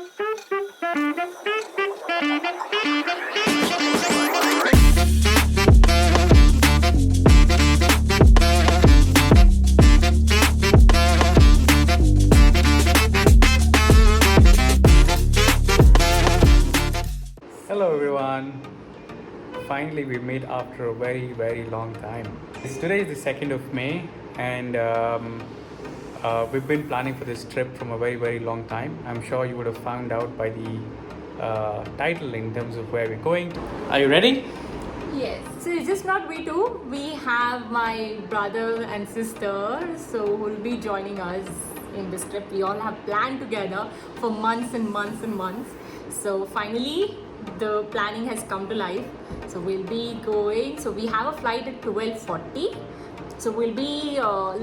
Hello everyone. Finally we meet after a very long time. Today is the 2nd of May and we've been planning for this trip from a very long time. I'm sure you would have found out by the title in terms of where we're going. Are you ready? Yes, so it's just not we two. We have my brother and sister, so who'll be joining us in this trip. We all have planned together for months and months and months. So finally, the planning has come to life. So we'll be going. So we have a flight at 12:40. So we'll be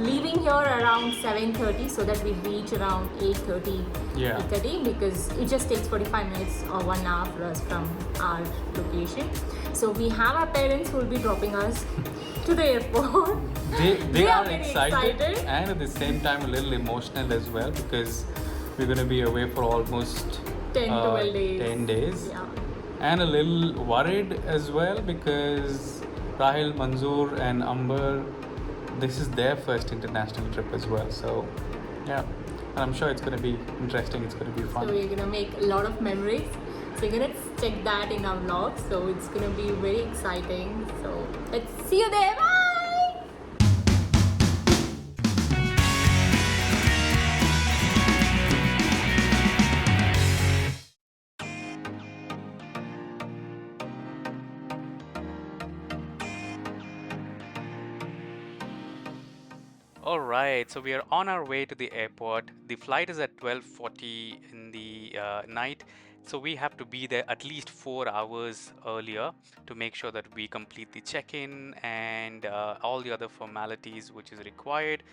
leaving here around 7:30 so that we reach around 8:30. Yeah. 8:30 because it just takes 45 minutes or 1 hour for us from our location. So we have our parents who will be dropping us to the airport. They are very excited and at the same time a little emotional as well because we're going to be away for almost 10 to 12 days. 10 days. Yeah. And a little worried as well because Rahil, Manzoor and Amber, this is their first international trip as well. So yeah, and I'm sure it's going to be interesting. It's going to be fun. So we're going to make a lot of memories. So you're going to check that in our vlog. So it's going to be very exciting. So let's see you there. Bye! Alright, so we are on our way to the airport. The flight is at 12:40 in the night. So we have to be there at least 4 hours earlier to make sure that we complete the check-in and all the other formalities which is required.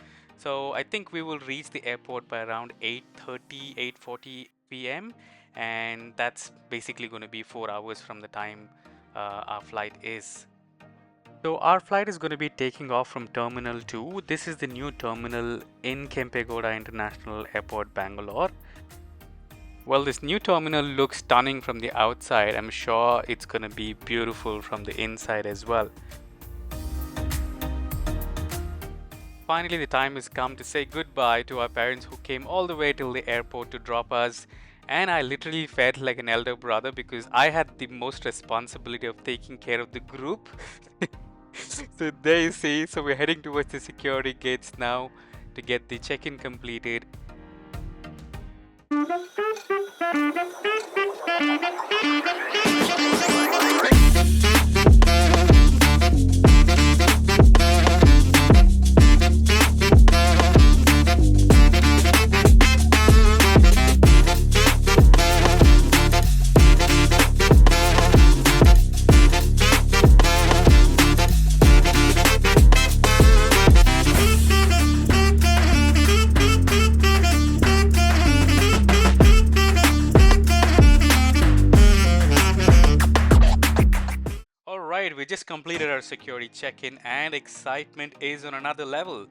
So I think we will reach the airport by around 8:30, 8:40 p.m. and that's basically going to be 4 hours from the time our flight is. So our flight is going to be taking off from Terminal 2. This is the new terminal in Kempegowda International Airport, Bangalore. Well, this new terminal looks stunning from the outside. I'm sure it's going to be beautiful from the inside as well. Finally, the time has come to say goodbye to our parents who came all the way till the airport to drop us. And I literally felt like an elder brother because I had the most responsibility of taking care of the group. So there you see, so we're heading towards the security gates now to get the check-in completed. We just completed our security check-in and excitement is on another level.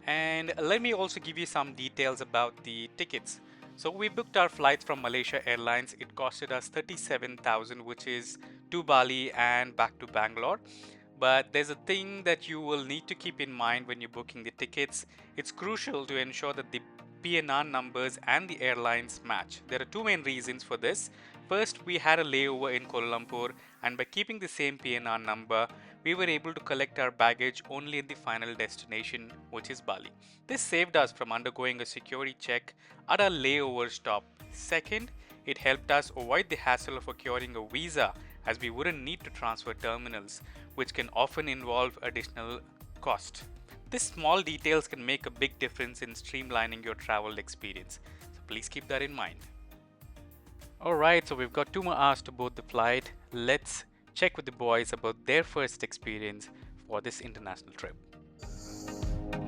And let me also give you some details about the tickets. So we booked our flights from Malaysia Airlines. It costed us 37,000, which is to Bali and back to Bangalore. But there's a thing that you will need to keep in mind when you're booking the tickets. It's crucial to ensure that the PNR numbers and the airlines match. There are two main reasons for this. First, we had a layover in Kuala Lumpur, and by keeping the same PNR number, we were able to collect our baggage only at the final destination, which is Bali. This saved us from undergoing a security check at our layover stop. Second, it helped us avoid the hassle of acquiring a visa, as we wouldn't need to transfer terminals, which can often involve additional cost. These small details can make a big difference in streamlining your travel experience, so please keep that in mind. Alright, so we've got 2 more hours to board the flight. Let's check with the boys about their first experience for this international trip.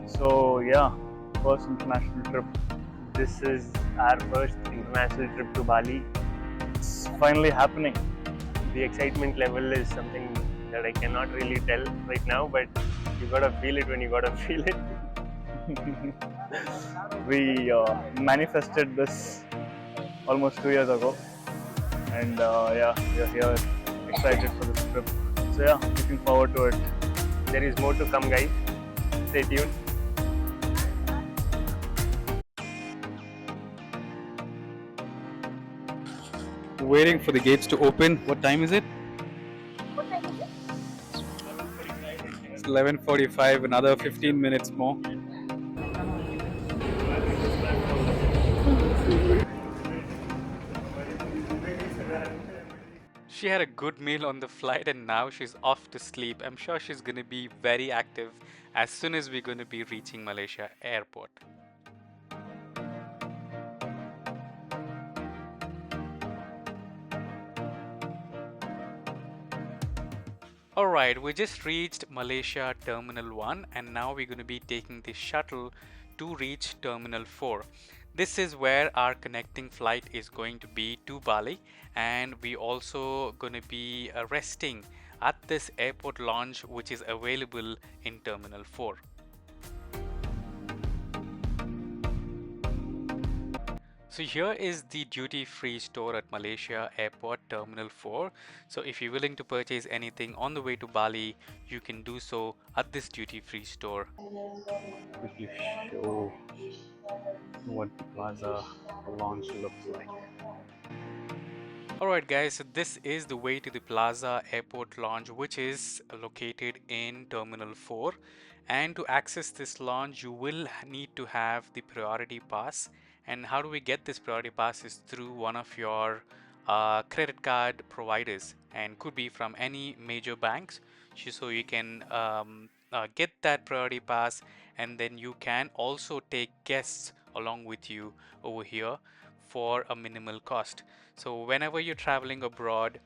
So yeah, first international trip. This is our first international trip to Bali. It's finally happening. The excitement level is something that I cannot really tell right now, but you gotta feel it when you gotta feel it. We manifested this almost 2 years ago. And yeah, we are here excited for this trip. So yeah, looking forward to it. There is more to come, guys. Stay tuned. Waiting for the gates to open. What time is it? It's 11:45. Another 15 minutes more. She had a good meal on the flight and now she's off to sleep. I'm sure she's going to be very active as soon as we're going to be reaching Malaysia Airport. Alright, we just reached Malaysia Terminal 1 and now we're going to be taking the shuttle to reach Terminal 4. This is where our connecting flight is going to be to Bali, and we also going to be resting at this airport lounge which is available in Terminal 4. So here is the duty-free store at Malaysia Airport Terminal 4. So if you're willing to purchase anything on the way to Bali, you can do so at this duty-free store. Quickly show what the plaza launch looks like. Alright guys, so this is the way to the Plaza Airport Lounge, which is located in Terminal 4. And to access this lounge, you will need to have the priority pass. And how do we get this priority pass is through one of your credit card providers, and could be from any major banks. So you can get that priority pass, and then you can also take guests along with you over here for a minimal cost. So whenever you're traveling abroad,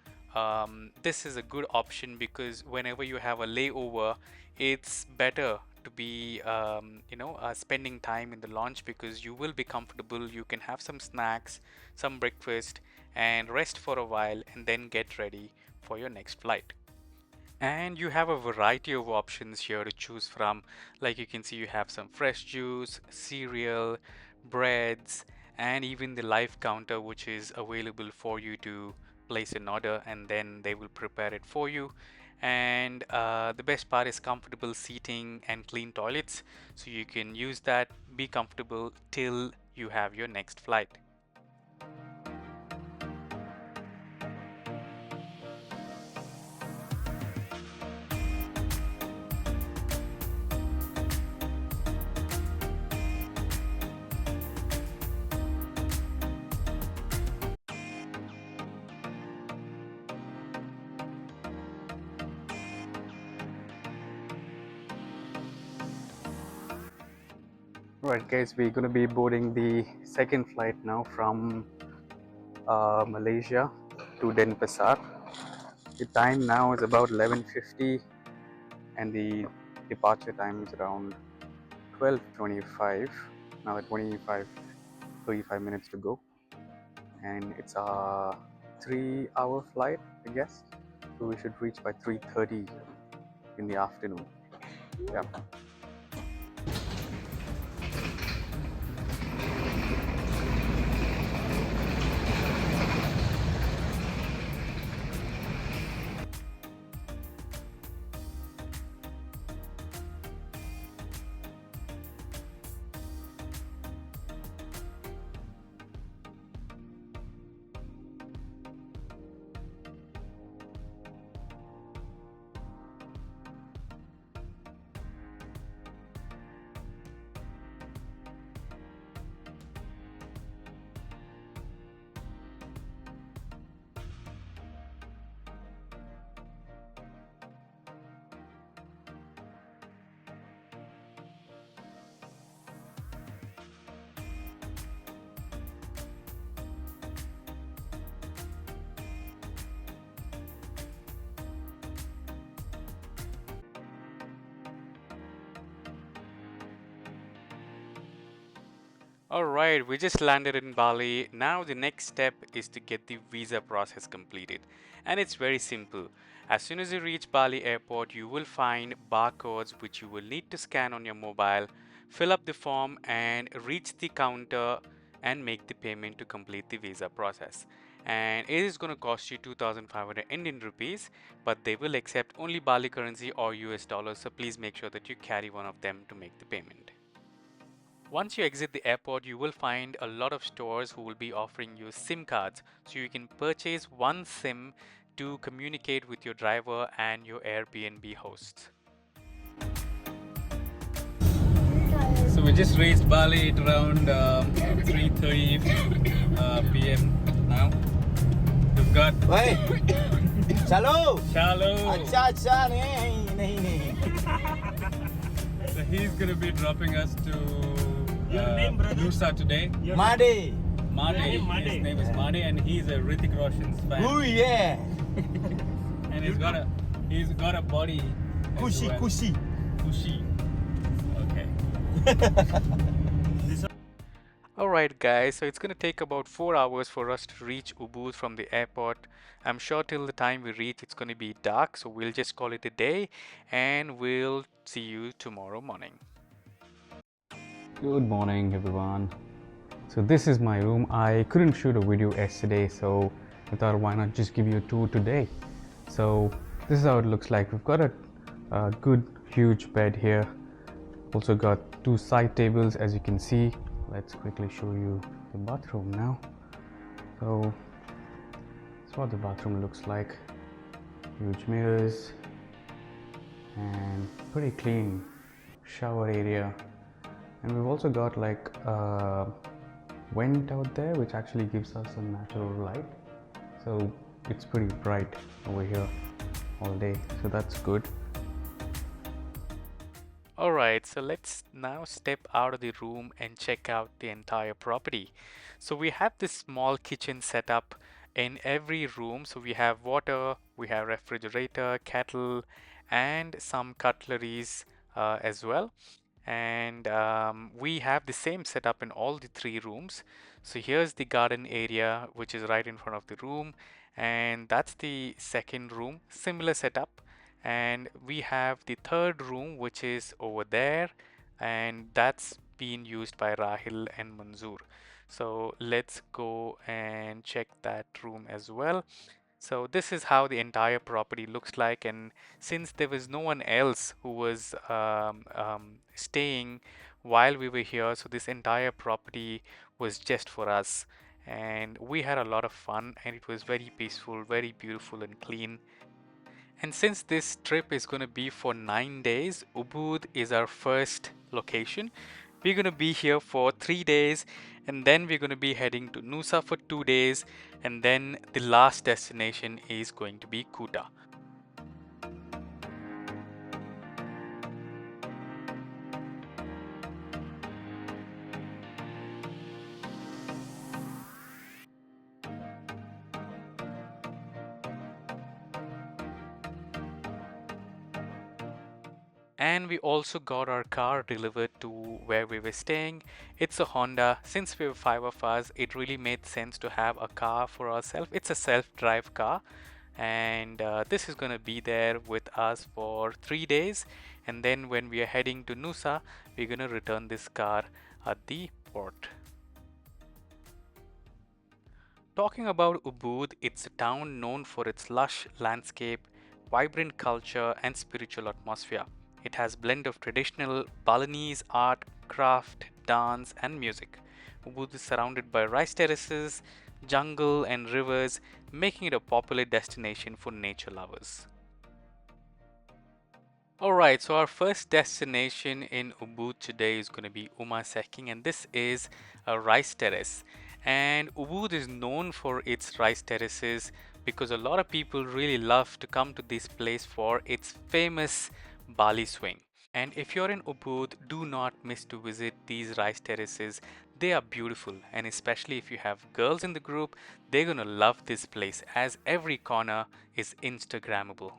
this is a good option, because whenever you have a layover, it's better to be spending time in the lounge, because you will be comfortable. You can have some snacks, some breakfast, and rest for a while, and then get ready for your next flight. And you have a variety of options here to choose from. Like you can see, you have some fresh juice, cereal, breads, and even the live counter, which is available for you to place an order and then they will prepare it for you. And the best part is comfortable seating and clean toilets, so you can use that, be comfortable till you have your next flight. Right guys, we're going to be boarding the second flight now from Malaysia to Denpasar. The time now is about 11:50 and the departure time is around 12:25. Now 35 minutes to go, and it's a 3-hour flight, I guess. So we should reach by 3:30 in the afternoon. Yeah. Alright, we just landed in Bali. Now the next step is to get the visa process completed. And it's very simple. As soon as you reach Bali airport, you will find barcodes which you will need to scan on your mobile, fill up the form and reach the counter and make the payment to complete the visa process. And it is going to cost you 2,500 Indian rupees, but they will accept only Bali currency or US dollars, so please make sure that you carry one of them to make the payment. Once you exit the airport, you will find a lot of stores who will be offering you SIM cards, so you can purchase one SIM to communicate with your driver and your Airbnb hosts. So we just reached Bali at around 3:30 p.m. now. We've got Wait, chalo. Chalo. अच्छा अच्छा नहीं नहीं. So he's gonna be dropping us to Nusa today. Made. Made. His name is Made, and he's a Hrithik Roshan's fan. Oh yeah. And he's got a body. Kushi kushi. Kushi. Okay. Alright guys, so it's gonna take about 4 hours for us to reach Ubud from the airport. I'm sure till the time we reach it's gonna be dark, so we'll just call it a day and we'll see you tomorrow morning. Good morning everyone. So this is my room. I couldn't shoot a video yesterday, so I thought why not just give you a tour today. So this is how it looks like. We've got a good huge bed here. Also got 2 side tables, as you can see. Let's quickly show you the bathroom now. So that's what the bathroom looks like. Huge mirrors and pretty clean shower area. And we've also got like a vent out there which actually gives us some natural light. So it's pretty bright over here all day. So that's good. Alright, so let's now step out of the room and check out the entire property. So we have this small kitchen set up in every room. So we have water, we have refrigerator, kettle, and some cutleries as well. And we have the same setup in all the 3 rooms. So here's the garden area which is right in front of the room, and that's the second room, similar setup. And we have the third room which is over there, and that's being used by Rahil and Manzoor. So let's go and check that room as well. So this is how the entire property looks like, and since there was no one else who was staying while we were here, so this entire property was just for us, and we had a lot of fun, and it was very peaceful, very beautiful and clean. And since this trip is going to be for 9 days, Ubud is our first location. We're going to be here for 3 days, and then we're going to be heading to Nusa for 2 days, and then the last destination is going to be Kuta. And we also got our car delivered to where we were staying. It's a Honda. Since we were 5 of us, it really made sense to have a car for ourselves. It's a self-drive car, and this is going to be there with us for 3 days, and then when we are heading to Nusa, we're going to return this car at the port. Talking about Ubud, it's a town known for its lush landscape, vibrant culture, and spiritual atmosphere. It has a blend of traditional Balinese art, craft, dance, and music. Ubud is surrounded by rice terraces, jungle, and rivers, making it a popular destination for nature lovers. Alright, so our first destination in Ubud today is going to be Seking, and this is a rice terrace. And Ubud is known for its rice terraces because a lot of people really love to come to this place for its famous Bali swing. And if you're in Ubud, do not miss to visit these rice terraces. They are beautiful, and especially if you have girls in the group, they're gonna love this place as every corner is Instagrammable.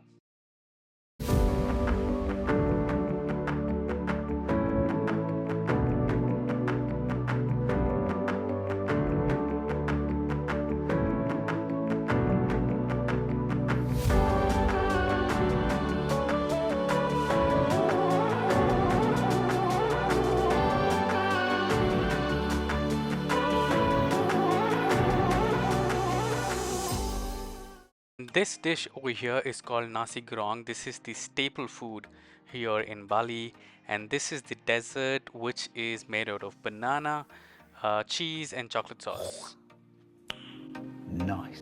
This dish over here is called nasi goreng. This is the staple food here in Bali, and this is the dessert which is made out of banana, cheese, and chocolate sauce. Nice.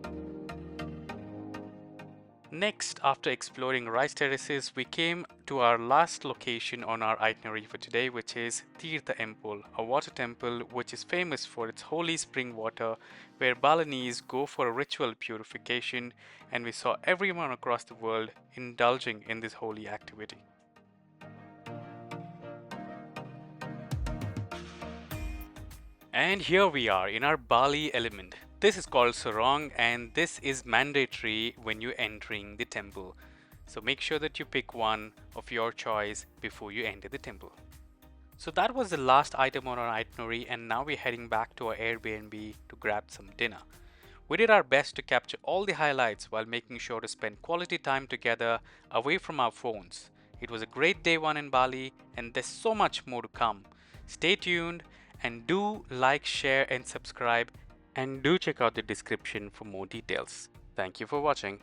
Next, after exploring rice terraces, we came to our last location on our itinerary for today, which is Tirtha Temple, a water temple which is famous for its holy spring water, where Balinese go for a ritual purification, and we saw everyone across the world indulging in this holy activity. And here we are in our Bali element. This is called sarong, and this is mandatory when you're entering the temple. So make sure that you pick one of your choice before you enter the temple. So that was the last item on our itinerary, and now we're heading back to our Airbnb to grab some dinner. We did our best to capture all the highlights while making sure to spend quality time together away from our phones. It was a great day one in Bali, and there's so much more to come. Stay tuned and do like, share, and subscribe, and do check out the description for more details. Thank you for watching.